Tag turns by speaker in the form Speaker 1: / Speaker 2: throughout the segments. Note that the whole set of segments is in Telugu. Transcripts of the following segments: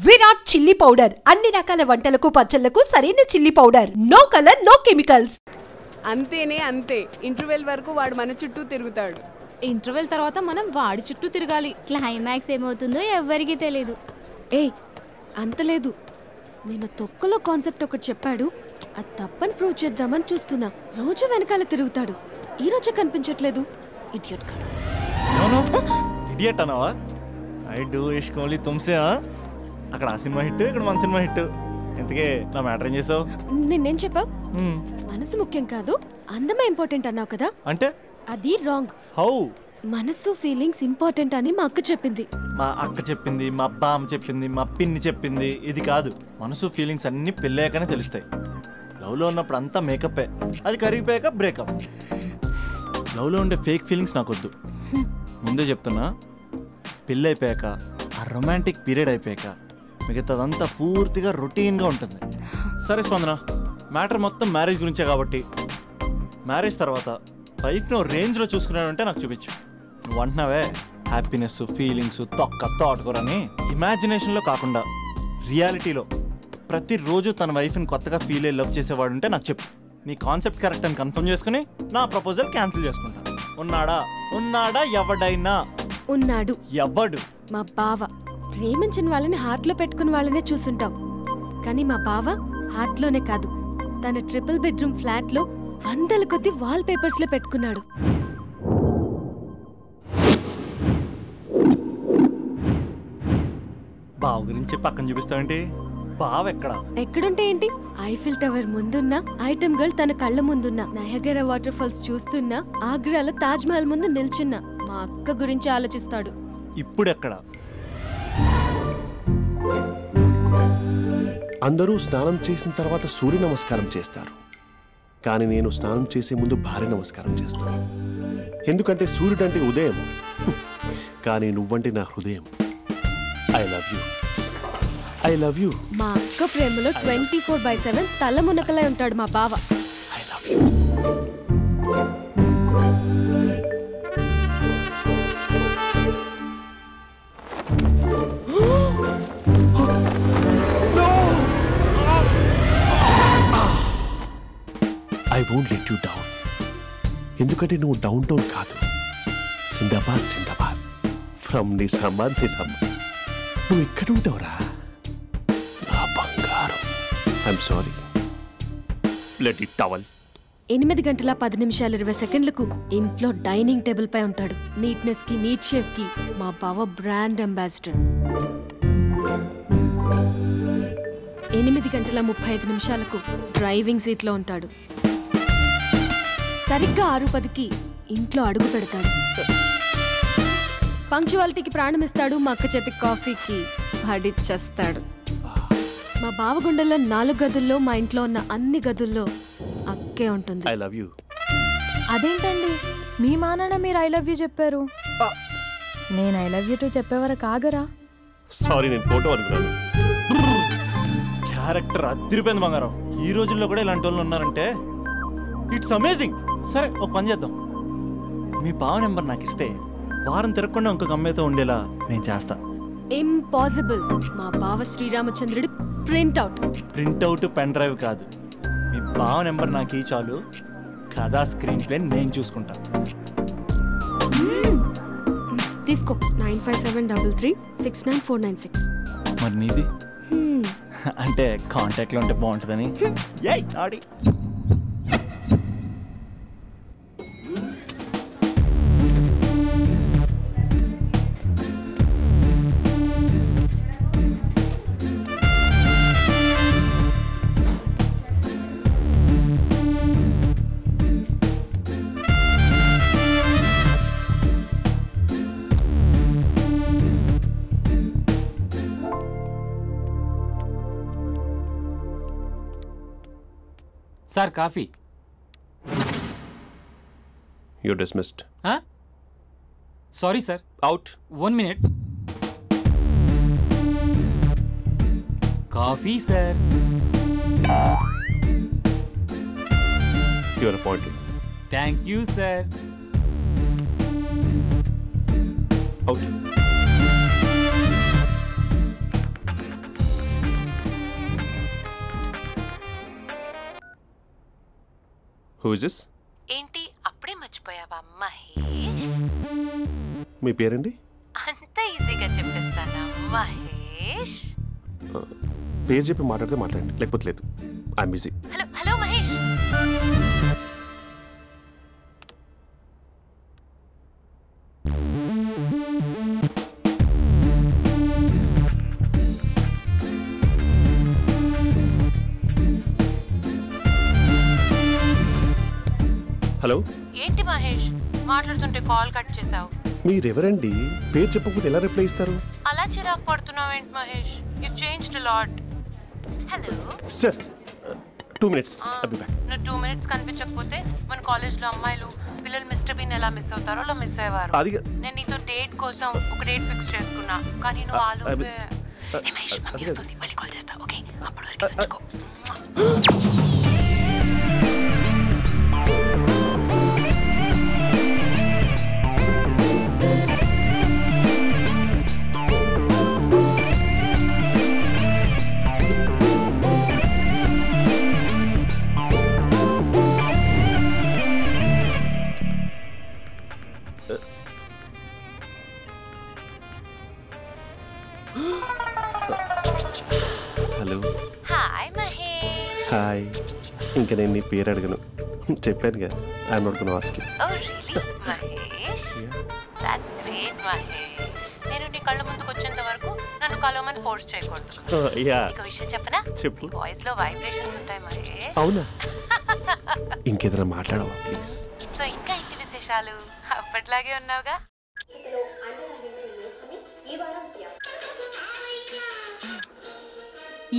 Speaker 1: విరాట్ చిల్లీ పౌడర్ అన్ని రకాల వంటలకు పచ్చళ్లకు సరైన chilli powder. No colour no chemicals.
Speaker 2: అంతేనే అంతే. ఇంటర్వెల్ వరకు వాడు మన చుట్టూ తిరుగుతాడు.
Speaker 3: ఇంటర్వెల్ తర్వాత మనం వాడి చుట్టూ తిరగాలి.
Speaker 4: క్లైమాక్స్ ఏమవుతుందో ఎవ్వరికీ తెలీదు.
Speaker 2: ఏయ్ అంత లేదు. నేను తొక్కలో కాన్సెప్ట్ ఒకటి చెప్పాడు, అది తప్పని ప్రూవ్ చేద్దామని చూస్తున్నా. రోజు వెనకాల తిరుగుతాడు, ఈ రోజే కనిపించట్లేదు. ఇడియట్ కాడు.
Speaker 5: ఇడియట్ అన్నావా? ఐ డూ ఇష్క్ ఓన్లీ తుమ్సే. అక్కడ ఆ సినిమా హిట్, ఇక్కడ మన సినిమా హిట్. ఇంతకే నా మ్యాటర్ ఏం చేసావు?
Speaker 2: నిన్నేం చెప్పావు? మనసు ముఖ్యం కాదు, అందమే ఇంపార్టెంట్ అన్నావు కదా.
Speaker 5: అంటే
Speaker 2: అది రాంగ్.
Speaker 5: హౌ? మనసు
Speaker 2: ఫీలింగ్స్ ఇంపార్టెంట్ అని మా అక్క చెప్పింది.
Speaker 5: మా అక్క చెప్పింది, మా బామ్మ చెప్పింది, మా పిన్ని చెప్పింది. ఇది కాదు. మనసు ఫీలింగ్స్ అన్ని పెళ్ళాకనే తెలుస్తాయి. లవ్లో ఉన్నప్పుడు అంతా మేకప్పే, అది కరిగిపోయాక బ్రేకప్. లవ్లో ఉండే ఫేక్ ఫీలింగ్స్ నాకొద్దు. ముందే చెప్తున్నా, పెళ్ళి అయిపోయాక, ఆ రొమాంటిక్ పీరియడ్ అయిపోయాక మిగతాదంతా పూర్తిగా రొటీన్గా ఉంటుంది. సరే స్పందన, మ్యాటర్ మొత్తం మ్యారేజ్ గురించే కాబట్టి మ్యారేజ్ తర్వాత లైఫ్ను రేంజ్లో చూసుకున్నాడంటే నాకు చూపించు. నువ్వు అంటున్నావే హ్యాపీనెస్, ఫీలింగ్స్, తోటకూరని. ఇమాజినేషన్లో కాకుండా రియాలిటీలో ప్రతిరోజు తన వైఫ్ని కొత్తగా ఫీల్ అయ్యి లవ్ చేసేవాడు ఉంటే నాకు చెప్పు. నీ కాన్సెప్ట్ కరెక్ట్ అని కన్ఫర్మ్ చేసుకుని నా ప్రపోజల్ క్యాన్సిల్ చేసుకుంటా. ఉన్నాడా ఎవడైనా?
Speaker 2: ఉన్నాడు.
Speaker 5: ఎవడు?
Speaker 2: మా బావ. ప్రేమించిన వాళ్ళని హార్ట్లో పెట్టుకున్న వాళ్ళనే చూసుంటాం, కానీ మా బావ హార్ట్లోనే కాదు, తన ట్రిపుల్ బెడ్రూమ్ ఫ్లాట్లో వందల కొద్ది వాల్ పేపర్స్ లో పెట్టుకున్నాడు.
Speaker 5: బావ గురించి పక్కన చూపిస్తావేంటి? బావ ఎక్కడుంటే
Speaker 2: ఏంటి? ఐఫిల్ టవర్ ముందున్న ఐటమ్ గర్ల్ తన కళ్ళ ముందున్న నయగరా వాటర్ ఫాల్స్ చూస్తున్నా, ఆగ్రాలో తాజ్ మహల్ ముందు నిల్చున్నా మా అక్క గురించి ఆలోచిస్తాడు.
Speaker 5: ఇప్పుడు ఎక్కడ?
Speaker 6: అందరూ స్నానం చేసిన తర్వాత సూర్య నమస్కారం చేస్తారు, కానీ నేను స్నానం చేసే ముందు భార్య నమస్కారం చేస్తాను. ఎందుకంటే సూర్యుడు అంటే ఉదయం, కానీ నువ్వంటే నా హృదయం. I love you. I love you.
Speaker 2: మా అక్క ప్రేమలో 24/7 తల మునకలై ఉంటాడు మా బావ.
Speaker 6: I love you. I won't let you down. ఎందుకంటే నువ్వు డౌన్ టౌన్ కాదు, జిందాబాద్ జిందాబాద్ ఫ్రమ్ నిజామాబాద్ నిజామాబాద్. నువ్వు ఎక్కడుంటావురా నా బంగారం? I'm sorry. Let it towel.
Speaker 2: 8 గంటల 10 నిమిషాలు 20 సెకండ్లకు ఇంట్లో డైనింగ్ టేబుల్ పై ఉంటాడు. నీట్నెస్ కి, నీట్ షేఫ్ కి మా బావ బ్రాండ్ అంబాసిడర్. 8 గంటల 35 నిమిషాలకు డ్రైవింగ్ సీట్ లో ఉంటాడు. సరిగ్గా 6:10కి ఇంట్లో అడుగు పెడతాడు. పంక్చువాలిటీకి ప్రాణమిస్తాడు. మా అక్క చేతి కాఫీకి పడిచ్చేస్తాడు. మా బావ గుండెల్లో 4 గదుల్లో, మా ఇంట్లో ఉన్న అన్ని గదుల్లో అక్కే ఉంటుంది.
Speaker 6: I love you.
Speaker 3: అదేంటండి, మీ మా నాన్న మీరు ఐ లవ్ యూ చెప్పారు, నేను ఐ లవ్ యూ టు చెప్పేవరకు ఆగరా?
Speaker 6: సారీ, నేను ఫోటో అనుకున్నాను.
Speaker 5: క్యారెక్టర్ అదిరిపోయింది బంగారం. ఈ రోజుల్లో కూడా ఇలాంటి వాళ్ళు ఉన్నారంటే ఇట్స్ అమేజింగ్. సరే, ఒక పని చేద్దాం. మీ బావ నెంబర్ నాకు ఇస్తే వారం తిరగకుండా ఇంకొక అమ్మాయితో ఉండేలా నేను చేస్తా.
Speaker 2: ఇంపాసిబుల్. మా బావ శ్రీరామచంద్రుడి ప్రింట్అవుట్.
Speaker 5: పెన్ డ్రైవ్ కాదు, మీ బావ నెంబర్ నాకు ఈ చాలు. కథా స్క్రీన్ ప్లే నేను చూసుకుంటా.
Speaker 2: తీసుకో. 9573369496.
Speaker 5: మరి నీది? అంటే కాంటాక్ట్లో ఉంటే బాగుంటుందని. ఆడి
Speaker 7: sir, coffee.
Speaker 6: You're dismissed.
Speaker 7: Sorry sir.
Speaker 6: Out.
Speaker 7: 1 minute. Coffee sir.
Speaker 6: You are appointed.
Speaker 7: Thank you sir.
Speaker 6: Out. Who is this?
Speaker 8: ఏంటి అప్పుడే మర్చిపోయావా మహేష్?
Speaker 6: మీ పేరండి?
Speaker 8: అంత ఈజీగా చెప్పేస్తానా మహేష్?
Speaker 6: పేరు చెప్పి మాట్లాడితే మాట్లాడండి, లేకపోతే లేదు. I'm busy.
Speaker 8: Hello hello Mahesh.
Speaker 6: Hello.
Speaker 8: ఏంటి మహేష్ మాట్లాడుతుంటే కాల్ కట్ చేసావు?
Speaker 6: మీరెవరండి? పేరు చెప్పకపోతే ఎలా రిప్లై ఇస్తారు?
Speaker 8: అలా చిరాకు పడుతున్నావు ఏంటి Mahesh? You changed a lot. Hello
Speaker 6: sir 2 minutes.
Speaker 8: నువ్వు 2 minutes కనిపించకపోతే మన కాలేజ్లో అమ్మాయిలు పిల్లలు మిస్టర్ బీన్ ఎలా మిస్ అవుతారో అలా మిస్ అయ్యేవారు. నేను నీతో డేట్ కోసం ఒక డేట్ ఫిక్స్ చేసుకున్నా, కానీ నువ్వు ఆలోపే. మహేష్ మమ్మీ వస్తుంది, మళ్ళీ కాల్ చేస్తా. ఓకే, అప్పటి వరకు ఉంచుకో.
Speaker 6: హలో.
Speaker 8: హాయ్ మహేష్.
Speaker 6: హాయ్. ఇంకా నేను నీ పేరు అడగను, చెప్పానుగా. I'm not gonna ask you.
Speaker 8: Oh really Mahesh? That's great Mahesh. నేను నీ కళ్ళ ముందుకు వచ్చేంత వరకు నన్ను కలవమని ఫోర్స్ చేయకూడదు. నీకు విషయం చెప్పనా?
Speaker 6: చెప్పు.
Speaker 8: వాయిస్ లో వైబ్రేషన్స్ ఉంటాయి మహేష్.
Speaker 6: అవునా? ఇంకేదైనా మాట్లాడవా ప్లీజ్?
Speaker 8: సో ఇంకా ఇంటి విశేషాలు అప్పట్లాగే ఉన్నావుగా?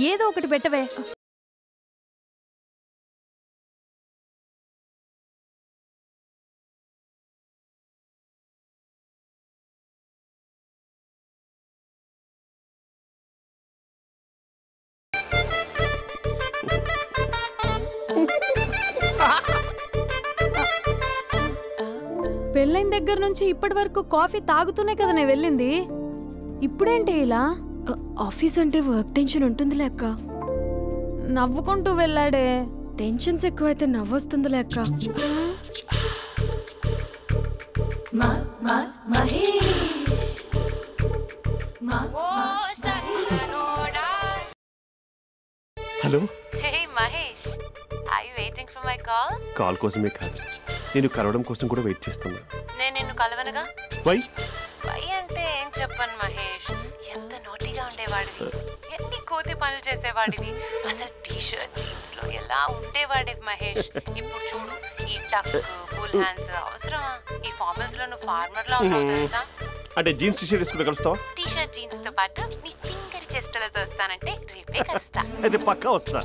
Speaker 3: ఏదో ఒకటి పెట్టవే. పెళ్ళైన దగ్గర నుంచి ఇప్పటి వరకు కాఫీ తాగుతూనే కదా నేను వెళ్ళింది. ఇప్పుడేంటి ఇలా?
Speaker 2: ఆఫీస్ అంటే వర్క్ టెన్షన్ ఉంటుందిలే అక్క.
Speaker 3: నవ్వుకుంటూ వెళ్ళాడే.
Speaker 2: టెన్షన్స్ ఎక్కువైతే నవ్వొస్తుందిలే అక్క.
Speaker 6: Hello.
Speaker 8: Hey Mahesh, are you waiting for my call?
Speaker 6: Call కోసమే కాదు, నేను కలవడం కోసం కూడా వెయిట్ చేస్తున్నా.
Speaker 8: నేను నిన్ను కలవనుగా.
Speaker 6: వై?
Speaker 8: వై అంటే ఏం చెప్పను మహేష్. ఎంత నోటిగా ఉండేవాడివి, ఎన్ని కోతి పనులు చేసేవాడివి, అసలు టీ షర్ట్ జీన్స్ లో ఎలా ఉండేవాడివి మహేష్. ఇప్పుడు చూడు, ఈ టక్ ఫుల్ హ్యాండ్స్ అవసరమా? ఈ ఫార్మల్స్ లో నువ్వు ఫార్మర్ లా ఉన్నావు తెలుసా?
Speaker 6: అంటే జీన్స్ టీ షర్ట్ వేసుకుంటే కలుస్తావా?
Speaker 8: టీ షర్ట్ జీన్స్ తో పాటు నీ తింగరి చెస్టలతో వస్తానంటే రేపే కలుస్తా.
Speaker 6: అయితే పక్కా వస్తా.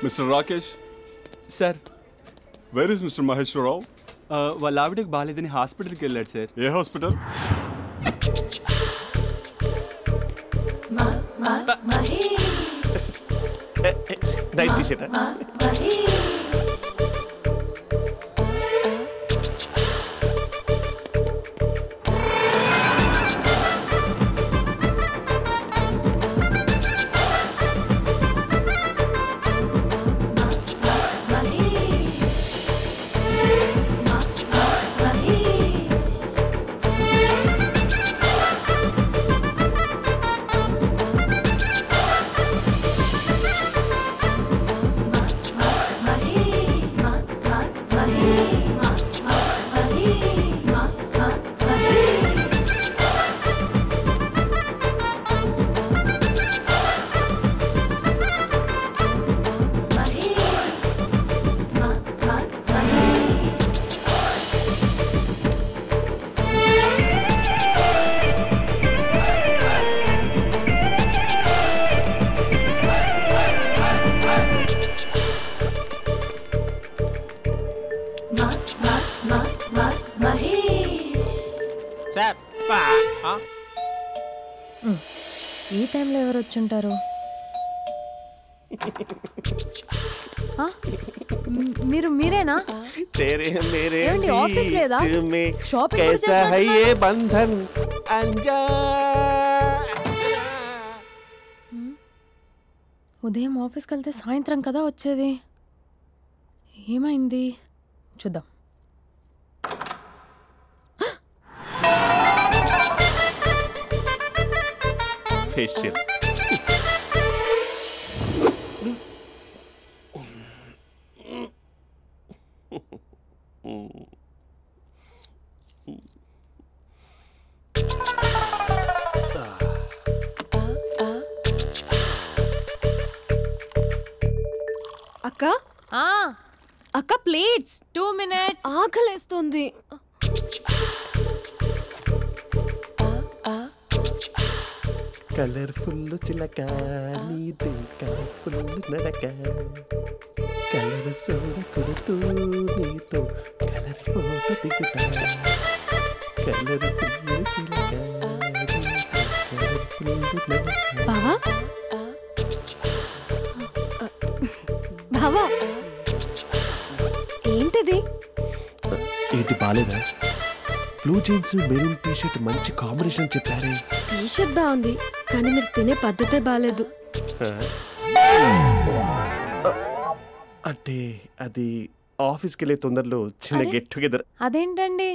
Speaker 9: Mister Rakesh.
Speaker 10: Sir,
Speaker 9: where is mister Maheshwara Rao?
Speaker 10: వాళ్ళ ఆవిడకి బాగాలేదని హాస్పిటల్కి వెళ్ళాడు సార్.
Speaker 9: ఏ హాస్పిటల్?
Speaker 6: Night T shirt.
Speaker 3: ఈ టైంలో ఎవరు వచ్చుంటారు? మీరేనా? ఏమండి, ఆఫీస్ లేదా? షాపింగ్
Speaker 6: బంధన్.
Speaker 3: ఉదయం ఆఫీస్కి వెళ్తే సాయంత్రం కదా వచ్చేది. ఏమైంది చూద్దాం.
Speaker 6: ఫేషియల్.
Speaker 2: అక్క
Speaker 3: ఆ,
Speaker 2: అక్క ప్లేట్స్
Speaker 3: 2 minutes.
Speaker 2: ఆకలేస్తుంది.
Speaker 6: కలర్ఫుల్ చిలక నీదే కలర్ఫుల్ నడక కలర్ సోడ కొడుతూ నీతో కలర్ ఫోటో దిగుతా కలర్ఫుల్ చిలక
Speaker 2: బావా బావా ఏంటిది?
Speaker 6: ఏంటి బాలేదా? Blue jeans maroon T shirt మంచి కాంబినేషన్ చెప్పారే.
Speaker 2: టీ షర్ట్ బాగుంది కానీ మీరు తినే పద్ధతే బాలేదు.
Speaker 6: అంటే అది ఆఫీస్కి వెళ్ళే తొందరలో చిన్న
Speaker 3: అరే?
Speaker 6: Get together.
Speaker 3: అదేంటండి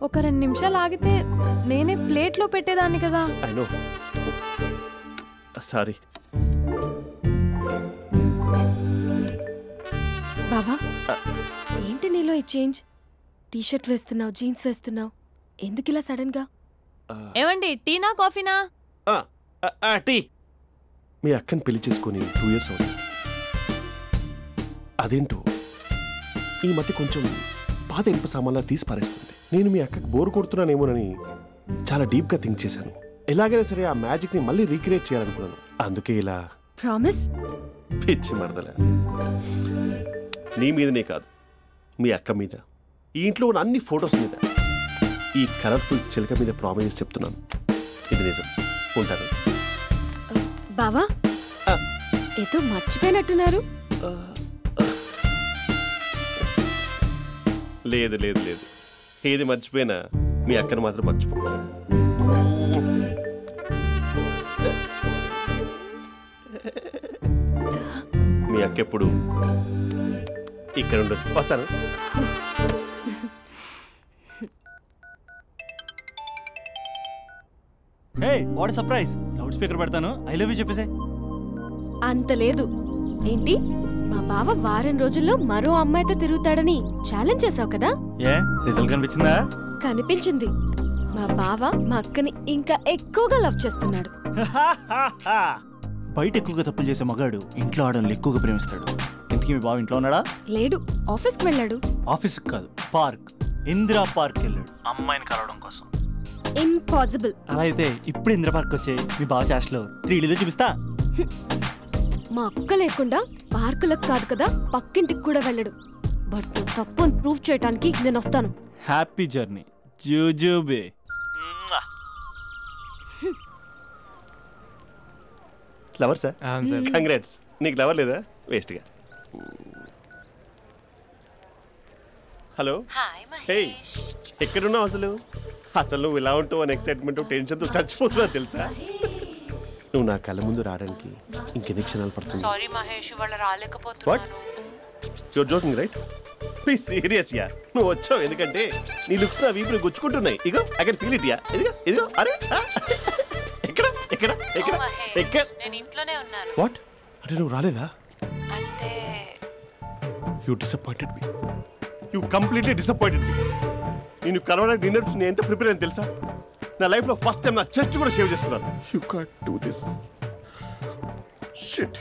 Speaker 3: ఒక 2 నిమిషాలు ఆగితే నేనే ప్లేట్లో పెట్టేదాన్ని కదా.
Speaker 6: I know, sorry.
Speaker 2: బావా ఏంటి నీలో ఈ చేంజ్? టీ షర్ట్ వేస్తున్నావు, జీన్స్ వేస్తున్నావు, ఎందుకు ఇలా సడన్ గా?
Speaker 3: ఏమండి టీనా కాఫీనా?
Speaker 6: టీ. మీ అక్కని పెళ్లి చేసుకొని 2 years అవుతుంది. అదేంటో ఈ మధ్య కొంచెం పాత ఇనుప సామాన్లా తీసి పారేస్తుంది. నేను మీ అక్కకి బోర్ కొడుతున్నానేమోనని చాలా డీప్గా థింక్ చేశాను. ఎలాగైనా సరే ఆ మ్యాజిక్ని మళ్ళీ రీక్రియేట్ చేయాలనుకున్నాను. అందుకే ఇలా.
Speaker 2: ప్రామిస్?
Speaker 6: పిచ్చి మరదల, నీ మీదనే కాదు, మీ అక్క మీద, ఈ ఇంట్లో ఉన్న అన్ని ఫొటోస్ మీద, ఈ కలర్ఫుల్ చిలక మీద ప్రామిస్ చెప్తున్నాను. ఇది నిజం. ఉంటాను.
Speaker 2: బావా ఏదో మర్చిపోయినట్టున్నారు.
Speaker 6: లేదు లేదు లేదు, ఏది మర్చిపోయినా మీ అక్కను మాత్రం మర్చిపో. మీ అక్క ఎప్పుడు ఇక్కడ ఉండదు. వస్తాను.
Speaker 5: Hey what surprise. Loud speaker పెడతాను, ఐ లవ్ యూ చెప్పేసే.
Speaker 2: అంత లేదు. ఏంటి మా బావ వారం రోజుల్లో మరో అమ్మాయితో తిరుగుతాడని ఛాలెంజ్ చేసావు కదా?
Speaker 5: ఏ రిజల్ట్ కనిపించిందా?
Speaker 2: కనిపించింది. మా బావ మా అక్కని ఇంకా ఎక్కువగా లవ్ చేస్తున్నాడు.
Speaker 5: బయట ఎక్కువగా తప్పులు చేసే మగాడు ఇంట్లో ఆడవాళ్ళు ఎక్కువగా ప్రేమిస్తాడు. ఇంతకీ మీ బావ ఇంట్లో ఉన్నాడా?
Speaker 2: లేడు, ఆఫీస్కి వెళ్ళాడు.
Speaker 5: ఆఫీస్కి కాదు, పార్క్, ఇందిరా పార్క్ వెళ్ళాడు అమ్మాయిని కలవడం కోసం.
Speaker 2: ఇంపాసిబుల్.
Speaker 5: అలా అయితే ఇప్పుడు ఇందిరా పార్క్ వచ్చే మీ బావ చాష్లో 3Dలో చూపిస్తా.
Speaker 2: మా అక్క లేకుండా పార్కులకు కాదు కదా పక్కింటికి కూడా వెళ్ళడు. బట్ తప్పు అని ప్రూవ్ చేయడానికి నేను వస్తాను.
Speaker 5: హ్యాపీ జర్నీ జూజూబే.
Speaker 6: Lover sir? కంగ్రాట్స్. నీకు లవర్ లేదా? వేస్ట్గా. హలో. హే, ఎక్కడున్నావు అసలు? అసలు నువ్వు ఇలా ఉంటావు అని ఎక్సైట్మెంట్ టెన్షన్తో చచ్చిపోతున్నావు తెలుసా? నువ్వు నా కళ్ళ ముందు రావడానికి ఇంకెన్ని క్షణాలు పడుతుంది?
Speaker 8: సారీ మహేష్, వాళ్ళ రాలేకపోతున్నాను.
Speaker 6: Your joking right? Please serious ya. నువ్వు వచ్చావు ఎందుకంటే నీ లుక్స్ నా వీపుని గుచ్చుకుంటున్నాయి. ఇగో I can feel it ya. ఇదిగో ఇదిగో. అరే ఎక్కడ ఎక్కడ ఎక్కడ ఎక్కడ?
Speaker 8: నేను ఇంట్లోనే ఉన్నాను.
Speaker 6: వాట్ అంటే నువ్వు రాలేదా?
Speaker 8: అంటే
Speaker 6: you disappointed me. You completely disappointed me. నేను కలవడానికి డిన్నర్స్ నేను ఎంత ప్రిపేర్ అని తెలుసా? నా లైఫ్లో ఫస్ట్ టైం నా చెస్ట్ కూడా సేవ్ చేసుకున్నాను. You can't do this. Shit.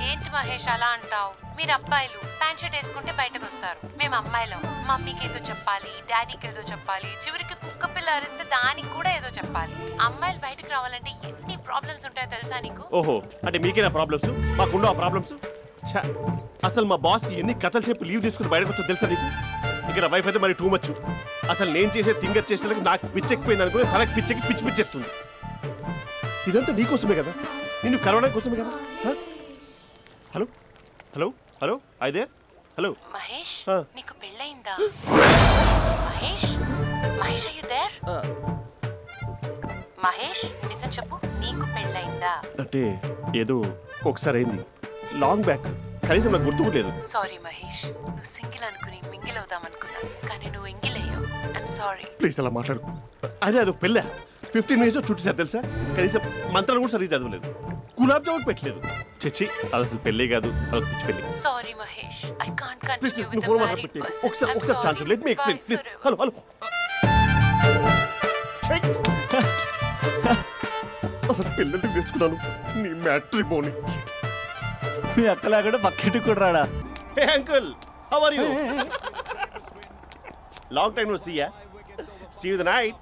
Speaker 8: ఏంటి మహేష్ అలా అంటావు? మీరు అబ్బాయిలు ప్యాంట్ షర్ట్ వేసుకుంటే బయటకు వస్తారు. మేము అమ్మాయిలం మమ్మీకి ఏదో చెప్పాలి, డాడీకి ఏదో చెప్పాలి, చివరికి కుక్క పిల్ల అరిస్తే దానికి కూడా ఏదో చెప్పాలి. అమ్మాయిలు బయటకు రావాలంటే ఎన్ని ప్రాబ్లమ్స్ ఉంటాయో తెలుసా నీకు?
Speaker 6: ఓహో, అంటే మీకేనా ప్రాబ్లమ్స్? మాకుండా ప్రాబ్లమ్స్? అసలు మా బాస్కి ఎన్ని కథలు చెప్పి లీవ్ తీసుకుని బయటకు వచ్చా తెలుసా నీకు? ఇక్కడ వైఫ్ అయితే మరి టూ మచ్. అసలు నేను చేసే థింగర్ చేసేందుకు నాకు పిచ్చెక్కిపోయింది అనుకుని తనకు పిచ్చెక్కి పిచ్చి పిచ్చేస్తుంది. ఇదంతా నీకోసమే కదా, నిన్ను కలవడం కోసమే కదా. హలో హలో హలో అయితే హలో
Speaker 8: మహేష్, నీకు పెళ్ళయిందా? Mahesh Mahesh are you there? Mahesh నిజం చెప్పు, నీకు పెళ్ళయిందా?
Speaker 6: అంటే ఏదో ఒకసారి అయింది, లాంగ్ బ్యాక్. కనీసం నాకు గుర్తు లేదు.
Speaker 8: సారీ మహేష్, నువ్వు సింగిల్ అనుకుని మింగిల్ అవుదాం అనుకున్నా, కానీ నువ్వు ఎంగిల్ అయ్యావు. I'm sorry.
Speaker 6: ప్లీజ్ అలా మాట్లాడు. అదే అదొక పెళ్ళ 15 మినిట్స్ చుట్టేసారు తెలుసా. కనీసం మంత్రాలు కూడా సరిగ్గా చదవలేదు, గులాబ్ జామున్ పెట్టలేదు. చచ్చి అది అసలు పెళ్ళే కాదు, అదొక పిచ్చి పెళ్ళి.
Speaker 8: Sorry Mahesh, I can't continue
Speaker 6: please
Speaker 8: with
Speaker 6: phone
Speaker 8: the
Speaker 6: మాట్లాడి
Speaker 8: మ్యారీడ్
Speaker 6: పెట్టి
Speaker 8: పర్సన్.
Speaker 6: ఒకసారి chance let me explain please. Hello అసలు పిల్లల్ని తీసుకున్నాను నీ మ్యాట్రిమోనీ.
Speaker 5: మీ అక్కలా కూడా పక్కింటికి కూడా రాడా?
Speaker 6: Hey uncle, how are you? Long time no see ya. See you the night.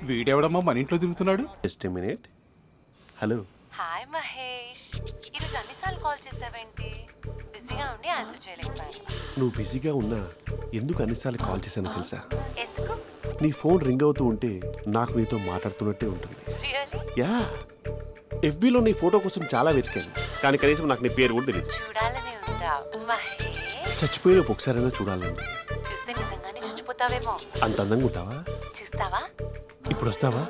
Speaker 10: వీడెవడమ్మా మన ఇంట్లో తిరుగుతున్నాడు?
Speaker 6: Just a minute. Hello.
Speaker 8: Hi Mahesh, ఈరోజు అన్నిసార్లు కాల్ చేసావేంటి? బిజీగా ఉండి ఆన్సర్ చేయలేకపోయాను.
Speaker 6: నువ్వు బిజీగా ఉన్నా ఎందుకు అన్నిసార్లు కాల్ చేశానో తెలుసా?
Speaker 8: ఎందుకు?
Speaker 6: నీ ఫోన్ రింగ్ అవుతూ ఉంటే నాకు నీతో మాట్లాడుతున్నట్టే ఉంటుంది.
Speaker 8: రియల్లీ?
Speaker 6: యా, ఎఫ్బీలో నీ ఫోటో కోసం చాలా వెతికాను, కానీ కనీసం నాకు నీ పేరు కూడా తెలియదు.
Speaker 8: చూడాలని ఉందా మహేష్?
Speaker 6: చచ్చిపోయిన ఒకసారైనా చూడాలండి.
Speaker 8: చూస్తే నిజంగానే చచ్చిపోతావేమో.
Speaker 6: అంత అందంగా ఉంటావా?
Speaker 8: చూస్తావా?
Speaker 6: ఇప్పుడు వస్తావా?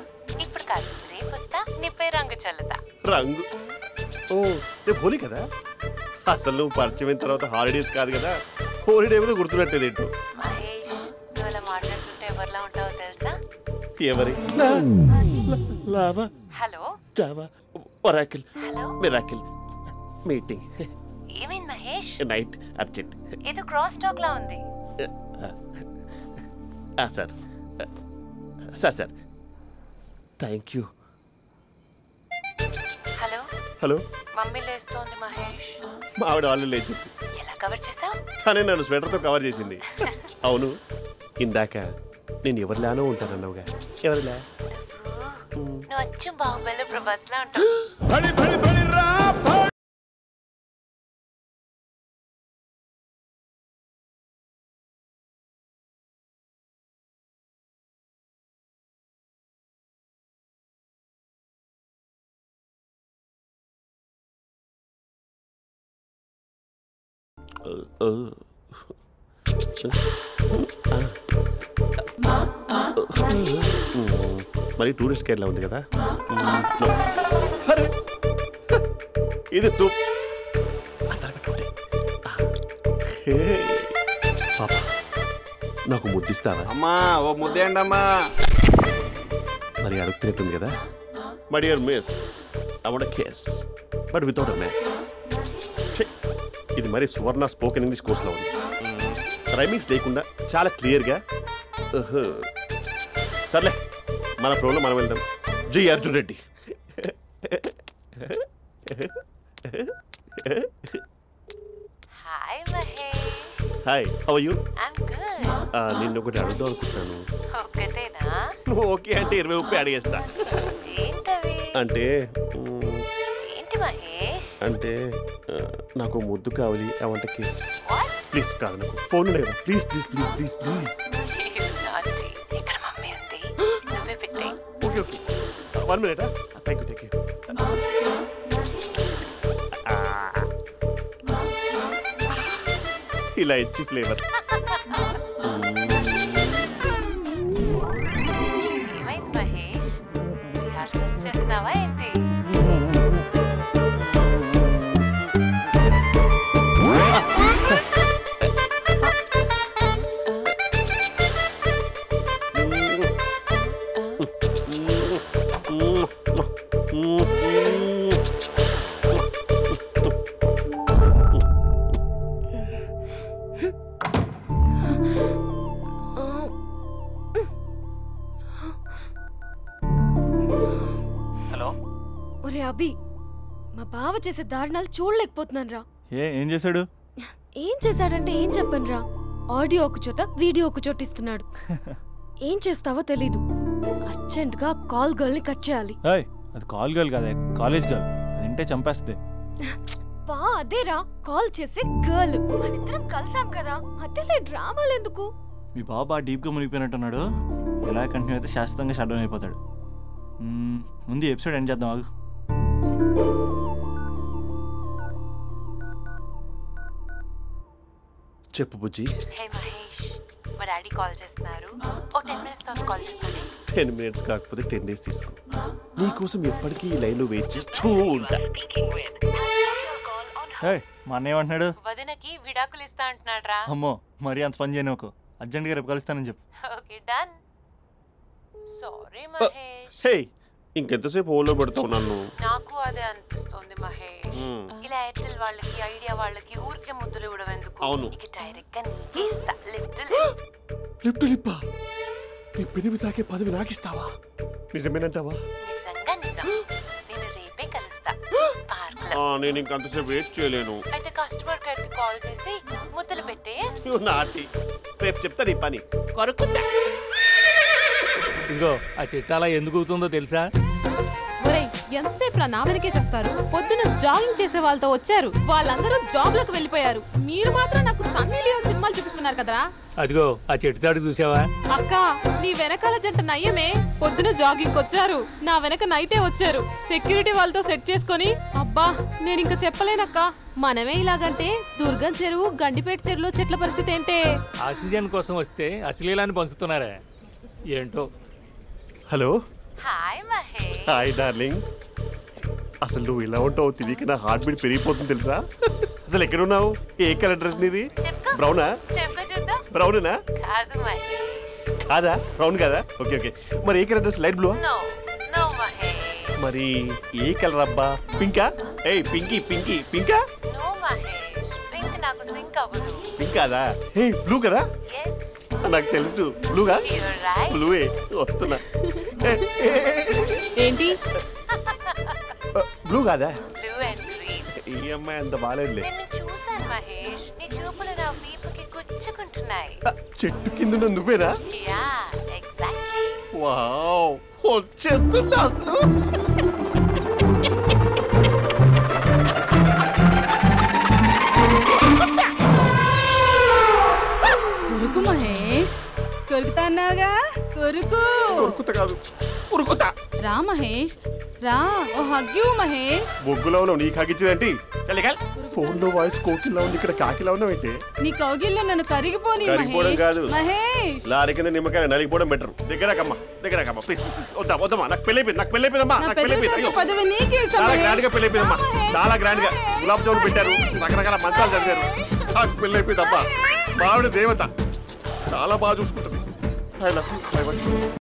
Speaker 8: ఇప్పుడు కాదు, రేపు వస్తా, నీపై రంగు చల్లుతా.
Speaker 6: రంగు? ఓ రేపు హోలీ కదా. అసలు నువ్వు పరిచయం తర్వాత హాలిడేస్ కాదు కదా, హోలిడే కూడా గుర్తున్నట్టేది ఏంటో.
Speaker 8: మహేష్, నువ్వు అలా మాట్లాడుతుంటే ఎవరిలా ఉంటావో తెలుసా?
Speaker 6: ఎవరి? Lava,
Speaker 8: hello,
Speaker 6: Java, Oracle,
Speaker 8: hello,
Speaker 6: miracle, meeting,
Speaker 8: ఏమైంది మహేష్?
Speaker 6: Night, urgent.
Speaker 8: ఏదో క్రాస్ టాక్ లా ఉంది.
Speaker 6: Sir sir sir thank you.
Speaker 8: Hello,
Speaker 6: hello.
Speaker 8: Mummy లేస్తోంది మహేష్.
Speaker 6: మా ఆవిడ వాళ్ళు లేచి
Speaker 8: ఎలా కవర్ చేసావు?
Speaker 6: తనే నన్ను స్వెటర్తో కవర్ చేసింది. అవును, ఇందాక నేను ఎవరిలానో ఉంటానన్నావుగా, ఎవరిలా?
Speaker 8: నువ్వు అచ్చం బాహుబలి ప్రభాస్ లా ఉంటావు.
Speaker 6: మరి టూరిస్ట్ గైడ్లా ఉంది కదా. ఇది సూప్. పాపా, నాకు ముద్దిస్తావా?
Speaker 10: అమ్మా ఓ ముద్దేయండి అమ్మా.
Speaker 6: మరి అడుగుతున్నట్టుంది కదా. My dear miss, I want a kiss but without a miss. ఇది మరి సువర్ణ స్పోకెన్ ఇంగ్లీష్ కోర్సులో ఉంది. రైమింగ్స్ లేకుండా చాలా క్లియర్గా. సర్లే, మన ప్రోలో మనం వెళ్దాం. Jai Arjun Reddy.
Speaker 8: Hi Mahesh.
Speaker 6: Hi, how are you?
Speaker 8: I'm good.
Speaker 6: నిన్ను ఒకటి అడుగుదాం అనుకుంటున్నాను.
Speaker 8: ఒకటేనా?
Speaker 6: నువ్వు ఓకే అంటే 20 రూపాయలు అడిగేస్తా.
Speaker 8: ఏంటవి?
Speaker 6: అంటే
Speaker 8: ఏంటి మహేష్?
Speaker 6: అంటే నాకు ముద్దు కావాలి. I want a kiss. Please. కాదు, నాకు ఫోన్ లేదా. Please please please please please.
Speaker 8: ఇక్కడ మమ్మీ ఉంది, నువ్వే పెట్టే.
Speaker 6: Okay okay, 1 minute. Thank you thank you. ఇలా ఇచ్చి ఫ్లేవర్.
Speaker 8: ఏమైంది మహేష్? రిహార్సల్స్ చేస్తున్నావా ఏంటి?
Speaker 2: ఒరే అభి, మా బావ చేసే దారుణాలు చూడలేకపోతున్నాను రా.
Speaker 5: ఏం చేశాడు?
Speaker 2: ఏం చేశాడంటే ఏం చెప్పను రా. ఆడియో ఒక చోట, వీడియో ఒక చోట ఇస్తున్నాడు. ఏం చేస్తావో తెలీదు. అర్జెంట్ గా కాల్ గర్ల్ ని కట్ చేయాలి.
Speaker 5: అది కాల్ గర్ల్ కాదే, కాలేజ్ గర్ల్. అది వింటే చంపేస్తే.
Speaker 2: బా అదేరా, కాల్ చేసే గర్ల్. మనిద్దరం కలిసాం కదా, మధ్యలో డ్రామాలు ఎందుకు?
Speaker 5: మీ బాబు బాగా డీప్గా మునిగిపోయినట్టున్నాడు. ఎలా కంటిన్యూ అయితే శాశ్వతంగా షట్ డౌన్ అయిపోతాడు. ముందు ఎపిసోడ్ ఎండ్ చేద్దాం, ఆగు.
Speaker 6: చెప్పు బుజ్జి.
Speaker 8: హే మహేష్, మా డాడీ కాల్ చేస్తున్నారు. ఓ 10 minutes తర్వాత కాల్ చేస్తాను.
Speaker 6: 10 minutes కాకపోతే 10 days తీసుకో. నీకోసం ఎప్పటికీ ఈ లైన్లో వెయిట్ చేస్తూ ఉంటా.
Speaker 5: మా అన్న ఏమంటున్నాడు?
Speaker 8: వదినకి విడాకులు ఇస్తా అంటున్నాడు రా.
Speaker 5: అమ్మో మరి అంత పని చేయను. అర్జెంట్గా రేపు కలుస్తానని చెప్పు.
Speaker 8: Okay done. సారీ మహేష్.
Speaker 6: హే ఇంకెంతసేపు హోల్లో పెడతావు నన్ను?
Speaker 8: నాకు అదే అనిపిస్తుంది మహేష్. ఇలా ఎయిర్టెల్ వాళ్ళకి ఐడియా వాళ్ళకి ఊరికే ముద్దులు ఇవ్వడం ఎందుకు?
Speaker 6: అవును.
Speaker 8: ఇక డైరెక్ట్ గా నీకే ఇస్తా.
Speaker 6: లిఫ్ట్ లిప్పా నీ పెదవి తాకే పదవి నాకిస్తావా? నిజమేనంటావా?
Speaker 8: నిజంగా నిజం. నేను రేపే కలుస్తా పార్క్ లో.
Speaker 6: నేను ఇంకంతసేపు వేస్ట్ చేయలేను.
Speaker 8: అయితే కస్టమర్ కేర్ కి కాల్ చేసి ముద్దులు పెట్టే.
Speaker 6: నాటి రేపు చెప్తా నీ పని. కొరుకుంటా.
Speaker 7: ఇదిగో ఆ చెట్టు అలా ఎందుకు అవుతుందో తెలుసా?
Speaker 2: ఒరేయ్ ఎంతసేపు నా వెనకే చేస్తారు? పొద్దున జాగింగ్ చేసే వాళ్ళతో వచ్చారు, వాళ్ళందరూ జాబ్లకు వెళ్ళిపోయారు. మీరు మాత్రం నాకు సన్నీ లియోన్ సినిమాలు చూపిస్తున్నారు కదరా.
Speaker 7: అదిగో ఆ చెట్టు చాటు చూసావా?
Speaker 2: అక్క నీ వెనకాల జంట నయ్యమే. పొద్దున జాగింగ్ వచ్చారు, నా వెనక నైటే వచ్చారు. సెక్యూరిటీ వాళ్ళతో సెట్ చేసుకొని అబ్బా నేను ఇంకా చెప్పలేనక్క. మనమే ఇలాగంటే దుర్గం చెరువు గండిపేట చెరువులో చెట్ల పరిస్థితి ఏంటే?
Speaker 7: ఆక్సిజన్ కోసం వస్తే అశ్లీలాన్ని పంచుతున్నారా ఏంటో.
Speaker 6: Hello.
Speaker 8: Hi Mahesh.
Speaker 6: Hi darling. అసలు నువ్వు ఇలా ఉంటావు తిరిగి నా హార్ట్ బీట్ పెరిగిపోతుంది తెలుసా? అసలు ఎక్కడున్నావు? ఏ కలర్ డ్రెస్ నీది? బ్రౌనా? బ్రౌనేనా?
Speaker 8: కాదు మహేష్.
Speaker 6: కాదా? బ్రౌన్ కాదా? Okay okay. మరి ఏ colour dress? Light blue?
Speaker 8: No no Mahesh.
Speaker 6: మరి ఏ కలర్ అబ్బా? పింకా? ఏయ్ పింకీ పింకీ పింకా?
Speaker 8: నో మహేష్, పింక్ నాకు సింక్ అవ్వదు.
Speaker 6: పింక్ కాదా? ఏ బ్లూ కదా?
Speaker 8: yes
Speaker 6: నాకు తెలుసు. బ్లూగా?
Speaker 8: you're right.
Speaker 6: బ్లూయే వస్తున్నా.
Speaker 2: ఏంటి
Speaker 6: బ్లూ కాదా?
Speaker 8: blue and green.
Speaker 6: ఈ అమ్మాయి అంత బాలేదులే.
Speaker 8: నిన్ను చూశాను మహేష్, నీ చూపులు నా వీపుకి గుచ్చుకుంటున్నాయి.
Speaker 6: చెట్టు కింద నువ్వేనా?
Speaker 8: Yeah exactly.
Speaker 6: వావ్ వచ్చేస్తున్నా అసలు.
Speaker 11: కొరుకు మహేష్, కొరుకుతా అన్నావుగా, కొరుకు.
Speaker 6: కొరుకుతా కాదు ఉరుకుతా.
Speaker 11: రా మహేష్ రా, ఓ హగ్గు మహేష్.
Speaker 6: బొగ్గులో ఉన్నావు, నీకు హగ్గించేదేంటి? ఫోన్ లో వాయిస్ కోకిలా ఉంది, ఇక్కడ కాకిలా ఉన్నావేంటి?
Speaker 11: నీ కౌగిల్లో నన్ను కరిగిపోని
Speaker 6: కరిగిపోవడం కాదు
Speaker 11: మహేష్.
Speaker 6: లారీ కింద నిమ్మకాయ నలిగిపోవడం బెటర్. దగ్గరకమ్మా ప్లీజ్. వద్దమ్మా, నాకు పెళ్ళైపోయిందమ్మా. నాకు పెళ్ళైపోయింది.
Speaker 11: పదవి నీకే ఇస్తా
Speaker 6: చాలా
Speaker 11: మహేష్.
Speaker 6: గ్రాండ్ గా పెళ్ళైపోయిందమ్మా. చాలా గ్రాండ్ గా గులాబ్ జామున్ పెట్టారు, రకరకాల మంచాలు చదివారు. నాకు పెళ్ళైపోయిందమ్మా. మావిడ దేవత, చాలా బాగా చూసుకుంటుంది.